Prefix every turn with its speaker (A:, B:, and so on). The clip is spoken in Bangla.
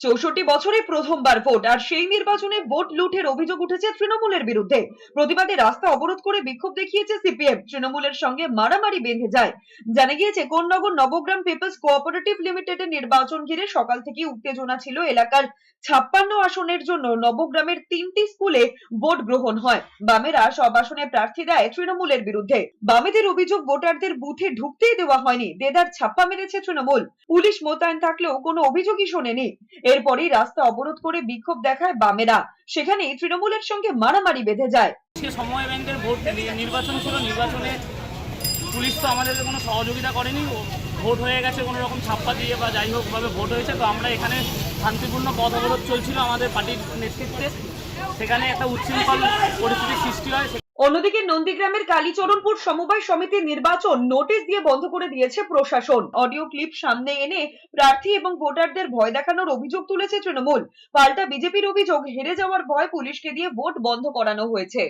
A: ৬৪ বছরে প্রথমবার ভোট, আর সেই নির্বাচনে ভোট লুঠের অভিযোগ উঠেছে তৃণমূলের বিরুদ্ধে। প্রতিবাদে রাস্তা অবরোধ করে বিক্ষোভ দেখিয়েছে সিপিএম। তৃণমূলের সঙ্গে মারামারি বেঁধে যায়। জানা গিয়েছে, কোন্নগর নবগ্রাম পিপলস কোঅপারেটিভ লিমিটেডের নির্বাচন ঘিরে সকাল থেকে উত্তেজনা ছিল এলাকার। ৫৬ আসনের জন্য নবগ্রামের ৩টি স্কুলে ভোট গ্রহণ হয়। বামেরা সব আসনে প্রার্থী দেয় তৃণমূলের বিরুদ্ধে। বামেদের অভিযোগ, ভোটারদের বুথে ঢুকতেই দেওয়া হয়নি, দেদার ছাপ্পা মেরেছে তৃণমূল। পুলিশ মোতায়েন থাকলেও কোনো অভিযোগই শোনেনি। এরপরই রাস্তা অবরোধ করে বিক্ষোভ দেখায় বামেরা। সেখানেই তৃণমূলের সঙ্গে মারামারি বেঁধে যায়।
B: সময় ব্যাংকের ভোট নির্বাচন ছিল, নির্বাচনে পুলিশ তো আমাদের কোনো সহযোগিতা করেনি। ভোট হয়ে গেছে কোনো রকম ছাপ্পা দিয়ে বা যাই হোক ভাবে ভোট হয়েছে। তো আমরা এখানে শান্তিপূর্ণ পথ অবরোধ চলছিল আমাদের পার্টির নেতৃত্বে। সেখানে একটা উচ্ছৃঙ্খল পরিস্থিতির সৃষ্টি হয়।
A: অন্যদিকে নন্দীগ্রামের কালীচরণপুর সমবায় সমিতির নির্বাচন নোটিশ দিয়ে বন্ধ করে দিয়েছে প্রশাসন। অডিও ক্লিপ সামনে এনে প্রার্থী এবং ভোটারদের ভয় দেখানোর অভিযোগ তুলেছে তৃণমূল। পাল্টা বিজেপির অভিযোগ, হেরে যাওয়ার ভয় পুলিশকে দিয়ে ভোট বন্ধ করানো হয়েছে।